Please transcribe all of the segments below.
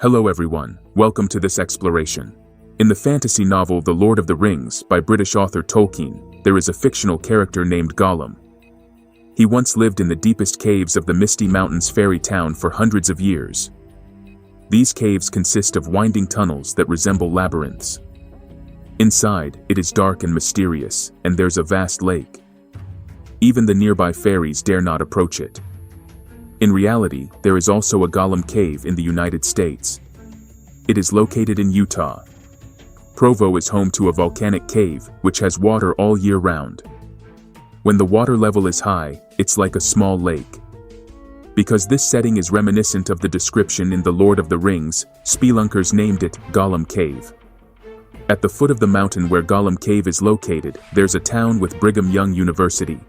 Hello everyone, welcome to this exploration. In the fantasy novel The Lord of the Rings by British author Tolkien, there is a fictional character named Gollum. He once lived in the deepest caves of the Misty Mountains fairy town for hundreds of years. These caves consist of winding tunnels that resemble labyrinths. Inside, it is dark and mysterious, and there's a vast lake. Even the nearby fairies dare not approach it. In reality, there is also a Gollum Cave in the United States. It is located in Utah. Provo is home to a volcanic cave, which has water all year round. When the water level is high, it's like a small lake. Because this setting is reminiscent of the description in The Lord of the Rings, spelunkers named it Gollum Cave. At the foot of the mountain where Gollum Cave is located, there's a town with Brigham Young University.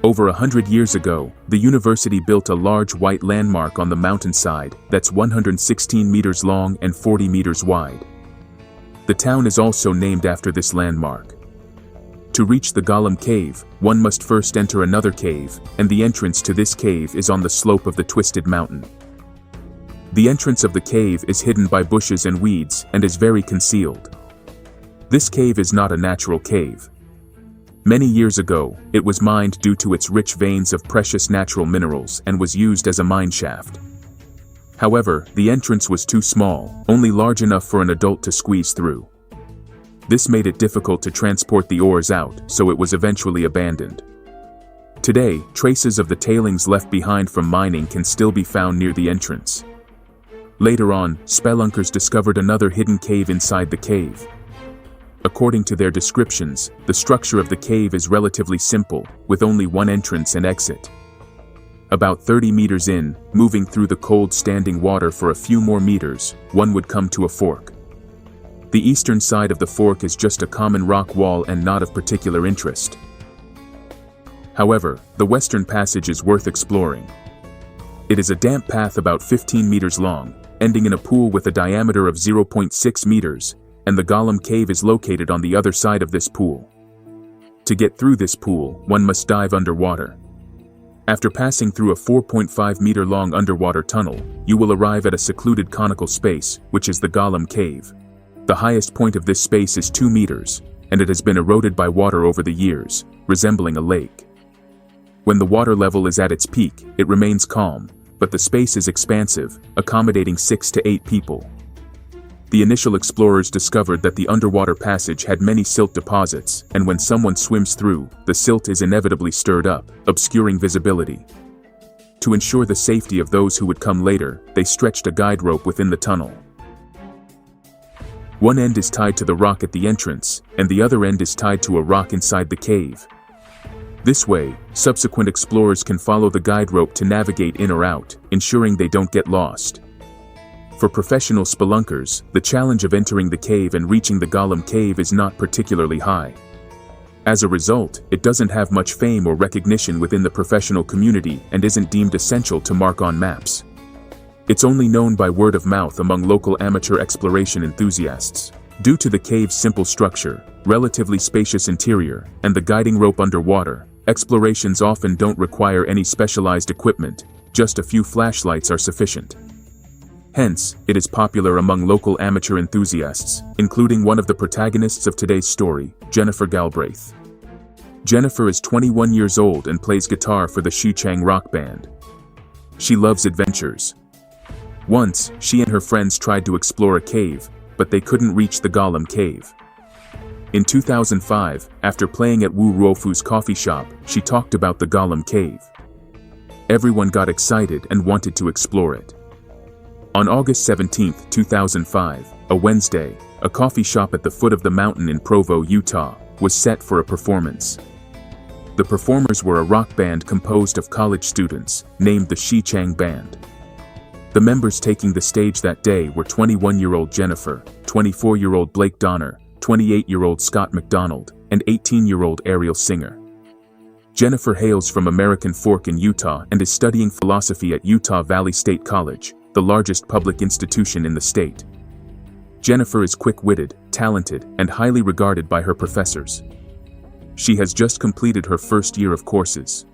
Over 100 years ago, the university built a large white landmark on the mountainside that's 116 meters long and 40 meters wide. The town is also named after this landmark. To reach the Gollum Cave, one must first enter another cave, and the entrance to this cave is on the slope of the Twisted Mountain. The entrance of the cave is hidden by bushes and weeds and is very concealed. This cave is not a natural cave. Many years ago, it was mined due to its rich veins of precious natural minerals and was used as a mine shaft. However, the entrance was too small, only large enough for an adult to squeeze through. This made it difficult to transport the ores out, so it was eventually abandoned. Today, traces of the tailings left behind from mining can still be found near the entrance. Later on, spelunkers discovered another hidden cave inside the cave. According to their descriptions, the structure of the cave is relatively simple, with only one entrance and exit. About 30 meters in, moving through the cold standing water for a few more meters, one would come to a fork. The eastern side of the fork is just a common rock wall and not of particular interest. However, the western passage is worth exploring. It is a damp path about 15 meters long, ending in a pool with a diameter of 0.6 meters, and the Gollum Cave is located on the other side of this pool. To get through this pool, one must dive underwater. After passing through a 4.5 meter long underwater tunnel, you will arrive at a secluded conical space, which is the Gollum Cave. The highest point of this space is 2 meters, and it has been eroded by water over the years, resembling a lake. When the water level is at its peak, it remains calm, but the space is expansive, accommodating 6 to 8 people. The initial explorers discovered that the underwater passage had many silt deposits, and when someone swims through, the silt is inevitably stirred up, obscuring visibility. To ensure the safety of those who would come later, they stretched a guide rope within the tunnel. One end is tied to the rock at the entrance, and the other end is tied to a rock inside the cave. This way, subsequent explorers can follow the guide rope to navigate in or out, ensuring they don't get lost. For professional spelunkers, the challenge of entering the cave and reaching the Gollum Cave is not particularly high. As a result, it doesn't have much fame or recognition within the professional community and isn't deemed essential to mark on maps. It's only known by word of mouth among local amateur exploration enthusiasts. Due to the cave's simple structure, relatively spacious interior, and the guiding rope underwater, explorations often don't require any specialized equipment, just a few flashlights are sufficient. Hence, it is popular among local amateur enthusiasts, including one of the protagonists of today's story, Jennifer Galbraith. Jennifer is 21 years old and plays guitar for the Xichang rock band. She loves adventures. Once, she and her friends tried to explore a cave, but they couldn't reach the Gollum Cave. In 2005, after playing at Wu Ruofu's coffee shop, she talked about the Gollum Cave. Everyone got excited and wanted to explore it. On August 17, 2005, a Wednesday, a coffee shop at the foot of the mountain in Provo, Utah, was set for a performance. The performers were a rock band composed of college students, named the Xichang Band. The members taking the stage that day were 21-year-old Jennifer, 24-year-old Blake Donner, 28-year-old Scott McDonald, and 18-year-old Ariel Singer. Jennifer hails from American Fork in Utah and is studying philosophy at Utah Valley State College, the largest public institution in the state. Jennifer is quick-witted, talented, and highly regarded by her professors. She has just completed her first year of courses.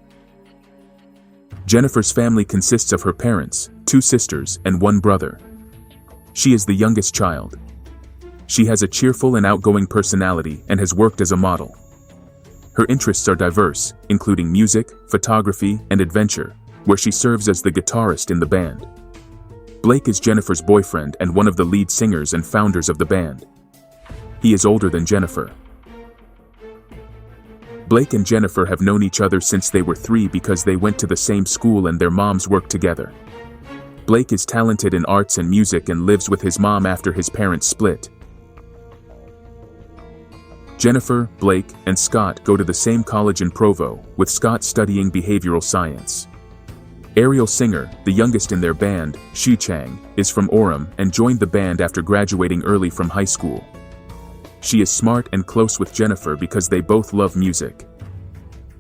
Jennifer's family consists of her parents, 2 sisters, and 1 brother. She is the youngest child. She has a cheerful and outgoing personality and has worked as a model. Her interests are diverse, including music, photography, and adventure, where she serves as the guitarist in the band. Blake is Jennifer's boyfriend and one of the lead singers and founders of the band. He is older than Jennifer. Blake and Jennifer have known each other since they were 3 because they went to the same school and their moms worked together. Blake is talented in arts and music and lives with his mom after his parents split. Jennifer, Blake, and Scott go to the same college in Provo, with Scott studying behavioral science. Ariel Singer, the youngest in their band, Xu Chang, is from Orem and joined the band after graduating early from high school. She is smart and close with Jennifer because they both love music.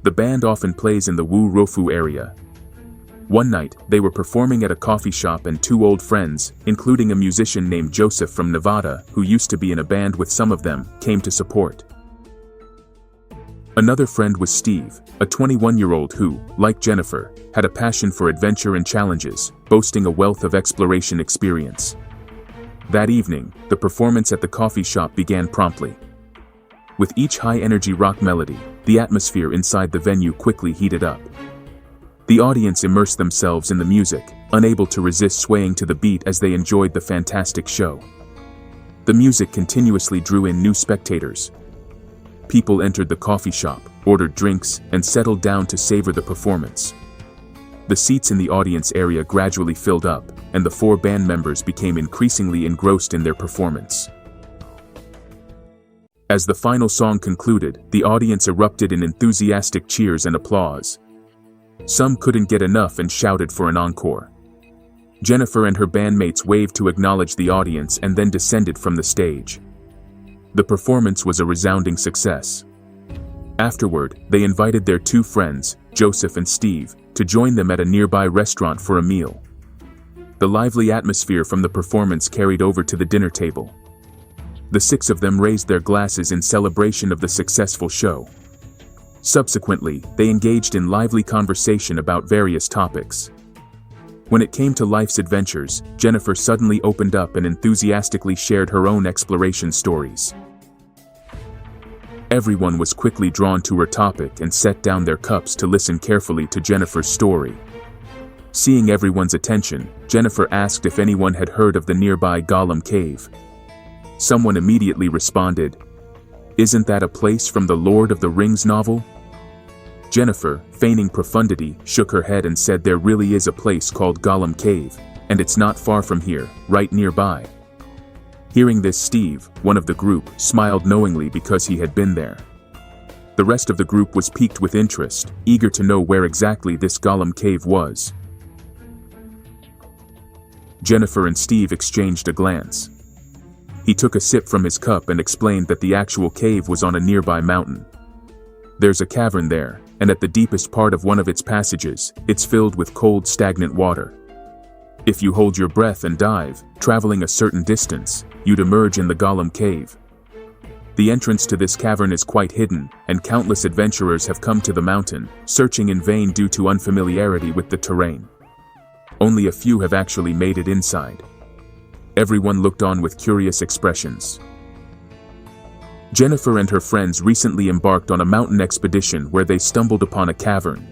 The band often plays in the Wu Rofu area. One night, they were performing at a coffee shop and 2 old friends, including a musician named Joseph from Nevada who used to be in a band with some of them, came to support. Another friend was Steve, a 21-year-old who, like Jennifer, had a passion for adventure and challenges, boasting a wealth of exploration experience. That evening, the performance at the coffee shop began promptly. With each high-energy rock melody, the atmosphere inside the venue quickly heated up. The audience immersed themselves in the music, unable to resist swaying to the beat as they enjoyed the fantastic show. The music continuously drew in new spectators. People entered the coffee shop, ordered drinks, and settled down to savor the performance. The seats in the audience area gradually filled up, and the 4 band members became increasingly engrossed in their performance. As the final song concluded, the audience erupted in enthusiastic cheers and applause. Some couldn't get enough and shouted for an encore. Jennifer and her bandmates waved to acknowledge the audience and then descended from the stage. The performance was a resounding success. Afterward, they invited their 2 friends, Joseph and Steve, to join them at a nearby restaurant for a meal. The lively atmosphere from the performance carried over to the dinner table. The 6 of them raised their glasses in celebration of the successful show. Subsequently, they engaged in lively conversation about various topics. When it came to life's adventures, Jennifer suddenly opened up and enthusiastically shared her own exploration stories. Everyone was quickly drawn to her topic and set down their cups to listen carefully to Jennifer's story. Seeing everyone's attention, Jennifer asked if anyone had heard of the nearby Gollum Cave. Someone immediately responded, "Isn't that a place from the Lord of the Rings novel?" Jennifer, feigning profundity, shook her head and said there really is a place called Gollum Cave, and it's not far from here, right nearby. Hearing this, Steve, one of the group, smiled knowingly because he had been there. The rest of the group was piqued with interest, eager to know where exactly this Gollum Cave was. Jennifer and Steve exchanged a glance. He took a sip from his cup and explained that the actual cave was on a nearby mountain. There's a cavern there, and at the deepest part of one of its passages, it's filled with cold, stagnant water. If you hold your breath and dive, traveling a certain distance, you'd emerge in the Gollum Cave. The entrance to this cavern is quite hidden, and countless adventurers have come to the mountain, searching in vain due to unfamiliarity with the terrain. Only a few have actually made it inside. Everyone looked on with curious expressions. Jennifer and her friends recently embarked on a mountain expedition where they stumbled upon a cavern.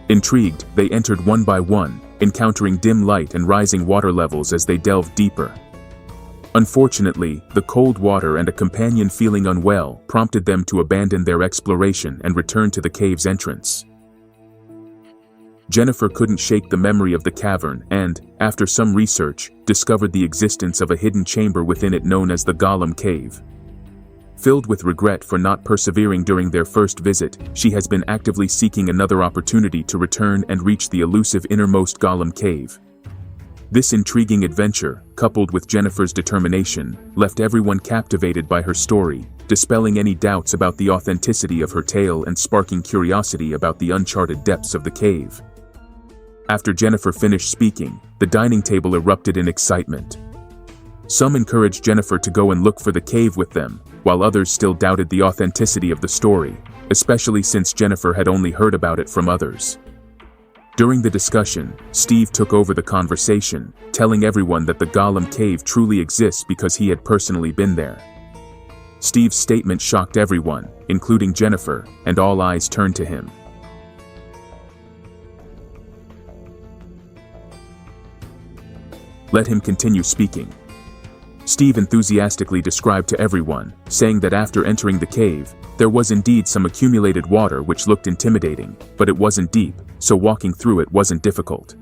Intrigued, they entered one by one, encountering dim light and rising water levels as they delved deeper. Unfortunately, the cold water and a companion feeling unwell prompted them to abandon their exploration and return to the cave's entrance. Jennifer couldn't shake the memory of the cavern and, after some research, discovered the existence of a hidden chamber within it known as the Gollum Cave. Filled with regret for not persevering during their first visit, she has been actively seeking another opportunity to return and reach the elusive innermost Gollum Cave. This intriguing adventure, coupled with Jennifer's determination, left everyone captivated by her story, dispelling any doubts about the authenticity of her tale and sparking curiosity about the uncharted depths of the cave. After Jennifer finished speaking, the dining table erupted in excitement. Some encouraged Jennifer to go and look for the cave with them, while others still doubted the authenticity of the story, especially since Jennifer had only heard about it from others. During the discussion, Steve took over the conversation, telling everyone that the Gollum Cave truly exists because he had personally been there. Steve's statement shocked everyone, including Jennifer, and all eyes turned to him. Let him continue speaking. Steve enthusiastically described to everyone, saying that after entering the cave, there was indeed some accumulated water which looked intimidating, but it wasn't deep, so walking through it wasn't difficult.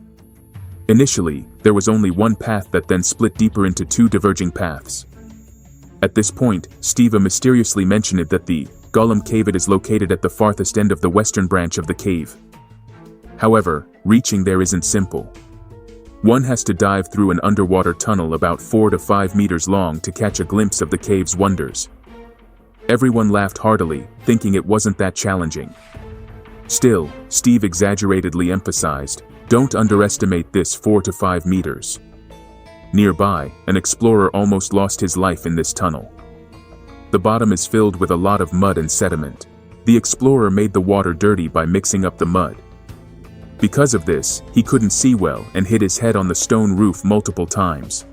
Initially, there was only one path that then split deeper into two diverging paths. At this point, Steve mysteriously mentioned that the Gollum Cave is located at the farthest end of the western branch of the cave. However, reaching there isn't simple. One has to dive through an underwater tunnel about 4 to 5 meters long to catch a glimpse of the cave's wonders. Everyone laughed heartily, thinking it wasn't that challenging. Still, Steve exaggeratedly emphasized, "Don't underestimate this 4 to 5 meters." Nearby, an explorer almost lost his life in this tunnel. The bottom is filled with a lot of mud and sediment. The explorer made the water dirty by mixing up the mud. Because of this, he couldn't see well and hit his head on the stone roof multiple times.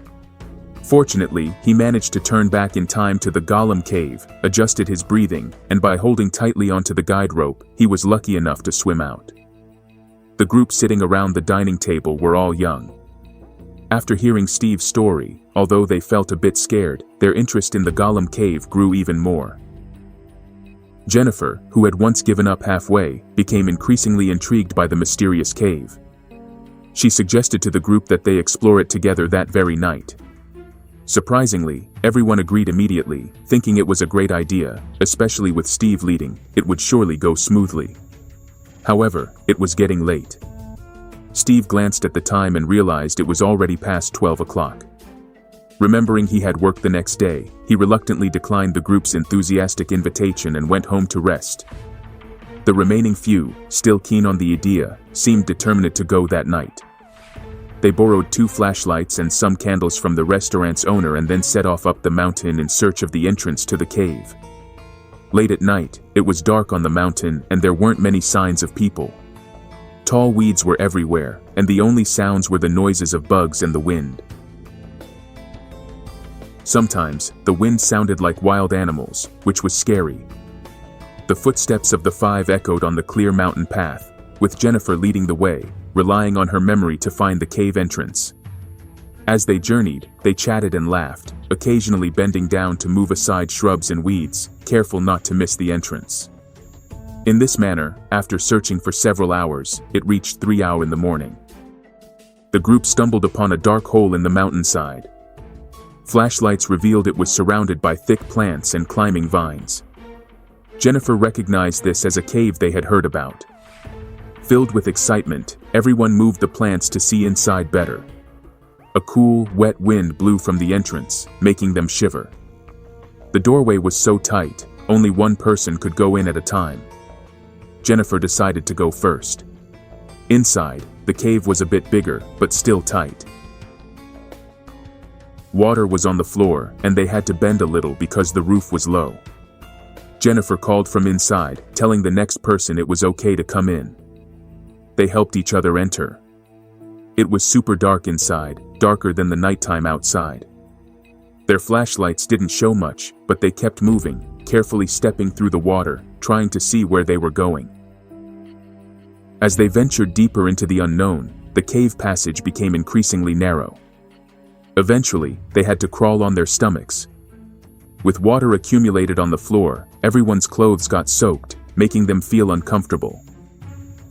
Fortunately, he managed to turn back in time to the Gollum Cave, adjusted his breathing, and by holding tightly onto the guide rope, he was lucky enough to swim out. The group sitting around the dining table were all young. After hearing Steve's story, although they felt a bit scared, their interest in the Gollum Cave grew even more. Jennifer, who had once given up halfway, became increasingly intrigued by the mysterious cave. She suggested to the group that they explore it together that very night. Surprisingly, everyone agreed immediately, thinking it was a great idea, especially with Steve leading, it would surely go smoothly. However, it was getting late. Steve glanced at the time and realized it was already past 12 o'clock. Remembering he had work the next day, he reluctantly declined the group's enthusiastic invitation and went home to rest. The remaining few, still keen on the idea, seemed determined to go that night. They borrowed 2 flashlights and some candles from the restaurant's owner and then set off up the mountain in search of the entrance to the cave. Late at night, it was dark on the mountain and there weren't many signs of people. Tall weeds were everywhere, and the only sounds were the noises of bugs and the wind. Sometimes, the wind sounded like wild animals, which was scary. The footsteps of the 5 echoed on the clear mountain path, with Jennifer leading the way, relying on her memory to find the cave entrance. As they journeyed, they chatted and laughed, occasionally bending down to move aside shrubs and weeds, careful not to miss the entrance. In this manner, after searching for several hours, it reached 3 hours in the morning. The group stumbled upon a dark hole in the mountainside. Flashlights revealed it was surrounded by thick plants and climbing vines. Jennifer recognized this as a cave they had heard about. Filled with excitement, everyone moved the plants to see inside better. A cool, wet wind blew from the entrance, making them shiver. The doorway was so tight, only one person could go in at a time. Jennifer decided to go first. Inside, the cave was a bit bigger, but still tight. Water was on the floor, and they had to bend a little because the roof was low. Jennifer called from inside, telling the next person it was okay to come in. They helped each other enter. It was super dark inside, darker than the nighttime outside. Their flashlights didn't show much, but they kept moving, carefully stepping through the water, trying to see where they were going. As they ventured deeper into the unknown, the cave passage became increasingly narrow. Eventually, they had to crawl on their stomachs. With water accumulated on the floor, everyone's clothes got soaked, making them feel uncomfortable.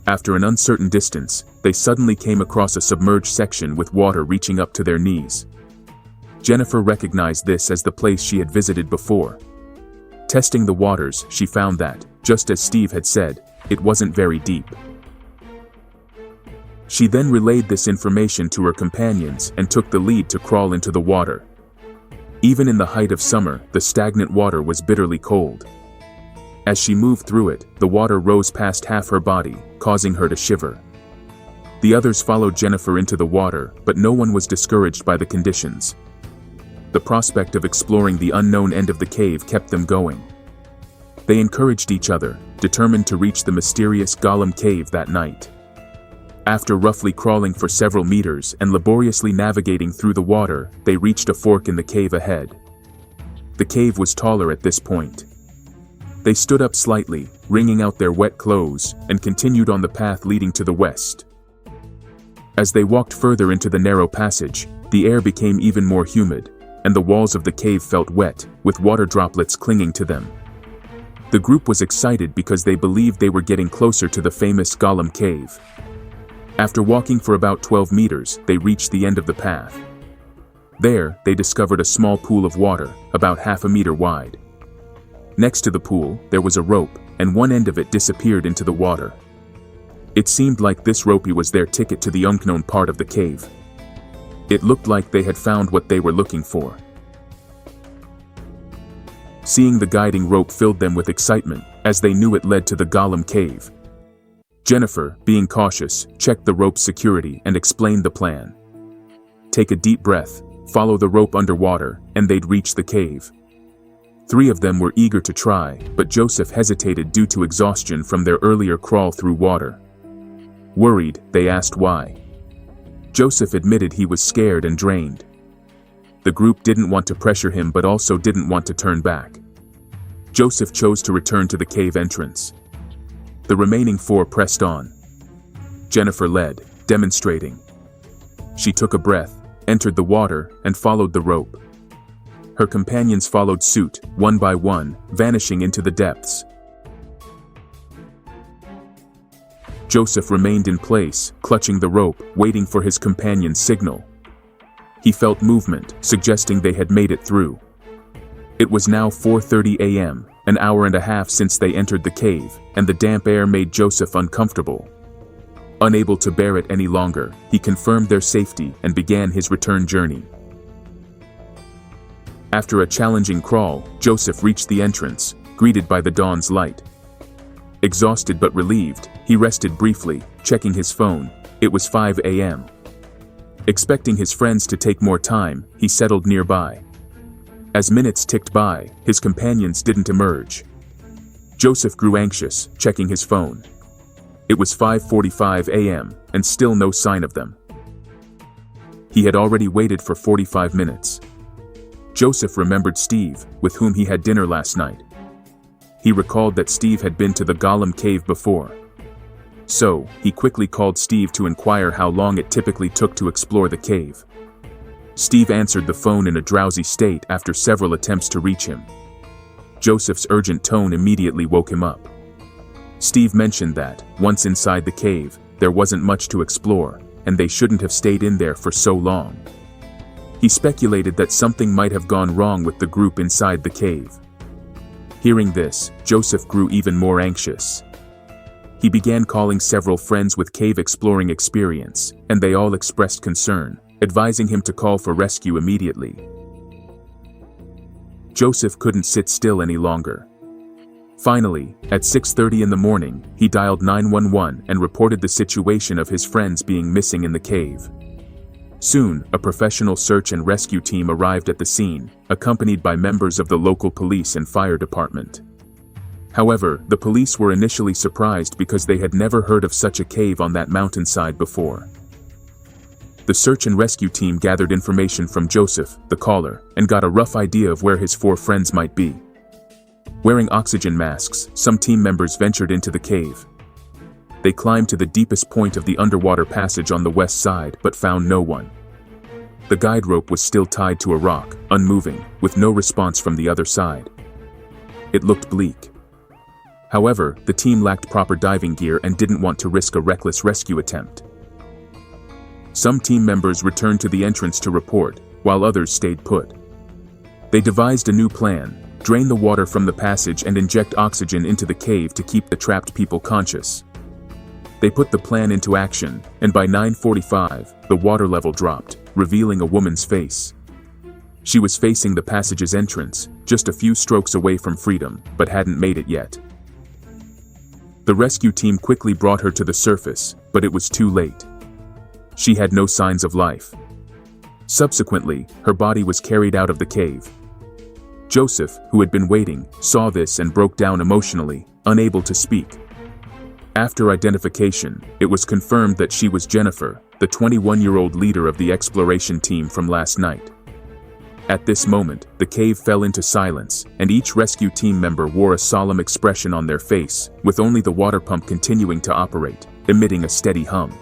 After an uncertain distance, they suddenly came across a submerged section with water reaching up to their knees. Jennifer recognized this as the place she had visited before. Testing the waters, she found that, just as Steve had said, it wasn't very deep. She then relayed this information to her companions and took the lead to crawl into the water. Even in the height of summer, the stagnant water was bitterly cold. As she moved through it, the water rose past half her body, causing her to shiver. The others followed Jennifer into the water, but no one was discouraged by the conditions. The prospect of exploring the unknown end of the cave kept them going. They encouraged each other, determined to reach the mysterious Gollum Cave that night. After roughly crawling for several meters and laboriously navigating through the water, they reached a fork in the cave ahead. The cave was taller at this point. They stood up slightly, wringing out their wet clothes, and continued on the path leading to the west. As they walked further into the narrow passage, the air became even more humid, and the walls of the cave felt wet, with water droplets clinging to them. The group was excited because they believed they were getting closer to the famous Gollum Cave. After walking for about 12 meters, they reached the end of the path. There, they discovered a small pool of water, about half a meter wide. Next to the pool, there was a rope, and one end of it disappeared into the water. It seemed like this ropey was their ticket to the unknown part of the cave. It looked like they had found what they were looking for. Seeing the guiding rope filled them with excitement, as they knew it led to the Gollum Cave. Jennifer, being cautious, checked the rope's security and explained the plan. Take a deep breath, follow the rope underwater, and they'd reach the cave. 3 of them were eager to try, but Joseph hesitated due to exhaustion from their earlier crawl through water. Worried, they asked why. Joseph admitted he was scared and drained. The group didn't want to pressure him but also didn't want to turn back. Joseph chose to return to the cave entrance. The remaining 4 pressed on. Jennifer led, demonstrating. She took a breath, entered the water, and followed the rope. Her companions followed suit, one by one, vanishing into the depths. Joseph remained in place, clutching the rope, waiting for his companion's signal. He felt movement, suggesting they had made it through. It was now 4:30 a.m., an hour and a half since they entered the cave, and the damp air made Joseph uncomfortable. Unable to bear it any longer, he confirmed their safety and began his return journey. After a challenging crawl, Joseph reached the entrance, greeted by the dawn's light. Exhausted but relieved, he rested briefly, checking his phone. It was 5 a.m. Expecting his friends to take more time, he settled nearby. As minutes ticked by, his companions didn't emerge. Joseph grew anxious, checking his phone. It was 5:45 a.m., and still no sign of them. He had already waited for 45 minutes. Joseph remembered Steve, with whom he had dinner last night. He recalled that Steve had been to the Gollum Cave before. So, he quickly called Steve to inquire how long it typically took to explore the cave. Steve answered the phone in a drowsy state after several attempts to reach him. Joseph's urgent tone immediately woke him up. Steve mentioned that, once inside the cave, there wasn't much to explore, and they shouldn't have stayed in there for so long. He speculated that something might have gone wrong with the group inside the cave. Hearing this, Joseph grew even more anxious. He began calling several friends with cave exploring experience, and they all expressed concern, advising him to call for rescue immediately. Joseph couldn't sit still any longer. Finally, at 6:30 in the morning, he dialed 911 and reported the situation of his friends being missing in the cave. Soon, a professional search and rescue team arrived at the scene, accompanied by members of the local police and fire department. However, the police were initially surprised because they had never heard of such a cave on that mountainside before. The search and rescue team gathered information from Joseph, the caller, and got a rough idea of where his 4 friends might be. Wearing oxygen masks, some team members ventured into the cave. They climbed to the deepest point of the underwater passage on the west side but found no one. The guide rope was still tied to a rock, unmoving, with no response from the other side. It looked bleak. However, the team lacked proper diving gear and didn't want to risk a reckless rescue attempt. Some team members returned to the entrance to report, while others stayed put. They devised a new plan: drain the water from the passage and inject oxygen into the cave to keep the trapped people conscious. They put the plan into action, and by 9:45, the water level dropped, revealing a woman's face. She was facing the passage's entrance, just a few strokes away from freedom, but hadn't made it yet. The rescue team quickly brought her to the surface, but it was too late. She had no signs of life. Subsequently, her body was carried out of the cave. Joseph, who had been waiting, saw this and broke down emotionally, unable to speak. After identification, it was confirmed that she was Jennifer, the 21-year-old leader of the exploration team from last night. At this moment, the cave fell into silence, and each rescue team member wore a solemn expression on their face, with only the water pump continuing to operate, emitting a steady hum.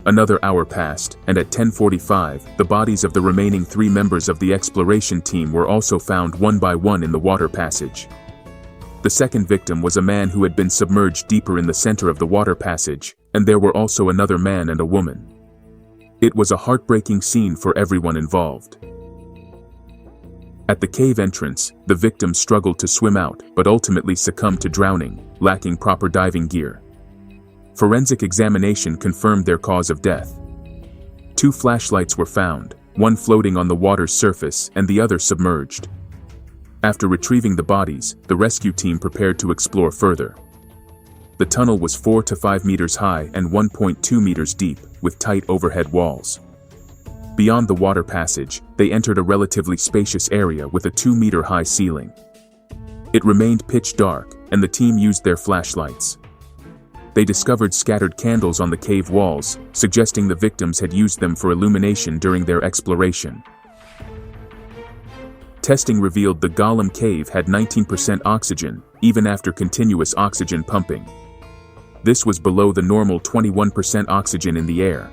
Another hour passed, and at 10:45, the bodies of the remaining 3 members of the exploration team were also found one by one in the water passage. The second victim was a man who had been submerged deeper in the center of the water passage, and there were also another man and a woman. It was a heartbreaking scene for everyone involved. At the cave entrance, the victims struggled to swim out but ultimately succumbed to drowning, lacking proper diving gear. Forensic examination confirmed their cause of death. 2 flashlights were found, one floating on the water's surface and the other submerged. After retrieving the bodies, the rescue team prepared to explore further. The tunnel was 4 to 5 meters high and 1.2 meters deep, with tight overhead walls. Beyond the water passage, they entered a relatively spacious area with a 2-meter-high ceiling. It remained pitch dark, and the team used their flashlights. They discovered scattered candles on the cave walls, suggesting the victims had used them for illumination during their exploration. Testing revealed the Gollum Cave had 19% oxygen, even after continuous oxygen pumping. This was below the normal 21% oxygen in the air.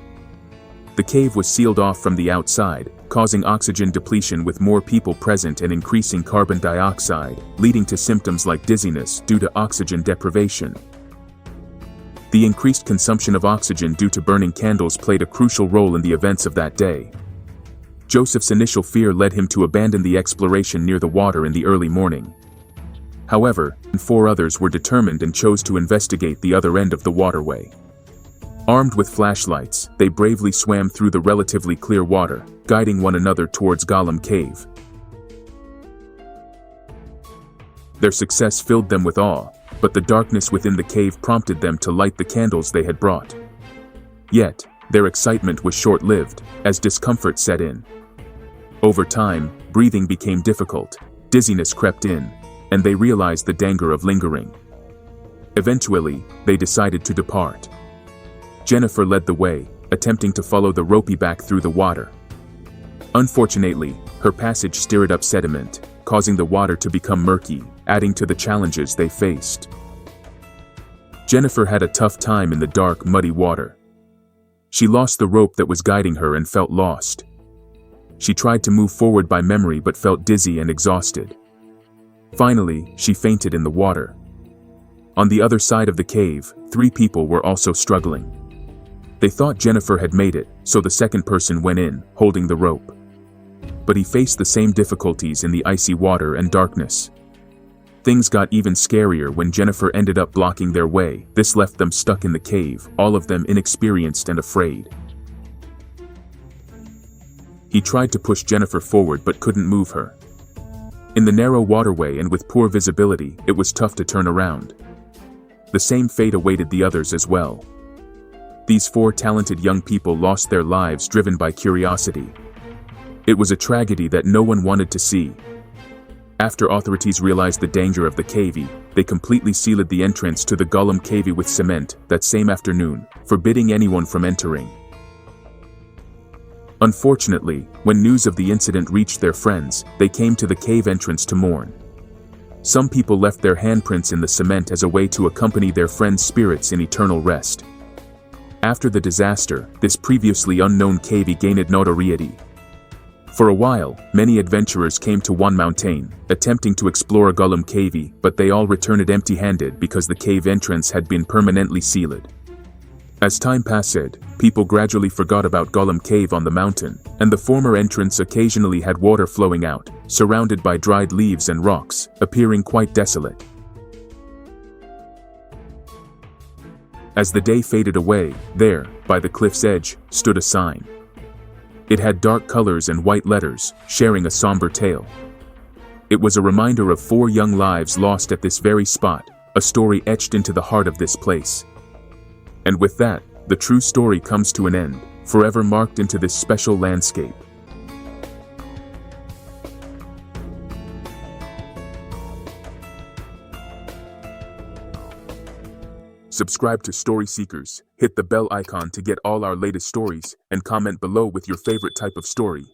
The cave was sealed off from the outside, causing oxygen depletion with more people present and increasing carbon dioxide, leading to symptoms like dizziness due to oxygen deprivation. The increased consumption of oxygen due to burning candles played a crucial role in the events of that day. Joseph's initial fear led him to abandon the exploration near the water in the early morning. However, 4 others were determined and chose to investigate the other end of the waterway. Armed with flashlights, they bravely swam through the relatively clear water, guiding one another towards Gollum Cave. Their success filled them with awe, but the darkness within the cave prompted them to light the candles they had brought. Yet, their excitement was short-lived, as discomfort set in. Over time, breathing became difficult, dizziness crept in, and they realized the danger of lingering. Eventually, they decided to depart. Jennifer led the way, attempting to follow the ropey back through the water. Unfortunately, her passage stirred up sediment, causing the water to become murky, adding to the challenges they faced. Jennifer had a tough time in the dark, muddy water. She lost the rope that was guiding her and felt lost. She tried to move forward by memory but felt dizzy and exhausted. Finally, she fainted in the water. On the other side of the cave, 3 people were also struggling. They thought Jennifer had made it, so the second person went in, holding the rope. But he faced the same difficulties in the icy water and darkness. Things got even scarier when Jennifer ended up blocking their way. This left them stuck in the cave, all of them inexperienced and afraid. He tried to push Jennifer forward but couldn't move her. In the narrow waterway and with poor visibility, it was tough to turn around. The same fate awaited the others as well. These 4 talented young people lost their lives driven by curiosity. It was a tragedy that no one wanted to see. After authorities realized the danger of the cave, they completely sealed the entrance to the Gollum Cave with cement that same afternoon, forbidding anyone from entering. Unfortunately, when news of the incident reached their friends, they came to the cave entrance to mourn. Some people left their handprints in the cement as a way to accompany their friends' spirits in eternal rest. After the disaster, this previously unknown cave gained notoriety. For a while, many adventurers came to one mountain, attempting to explore Gollum Cave, but they all returned empty-handed because the cave entrance had been permanently sealed. As time passed, people gradually forgot about Gollum Cave on the mountain, and the former entrance occasionally had water flowing out, surrounded by dried leaves and rocks, appearing quite desolate. As the day faded away, there, by the cliff's edge, stood a sign. It had dark colors and white letters, sharing a somber tale. It was a reminder of 4 young lives lost at this very spot, a story etched into the heart of this place. And with that, the true story comes to an end, forever marked into this special landscape. Subscribe to Story Seekers, hit the bell icon to get all our latest stories, and comment below with your favorite type of story.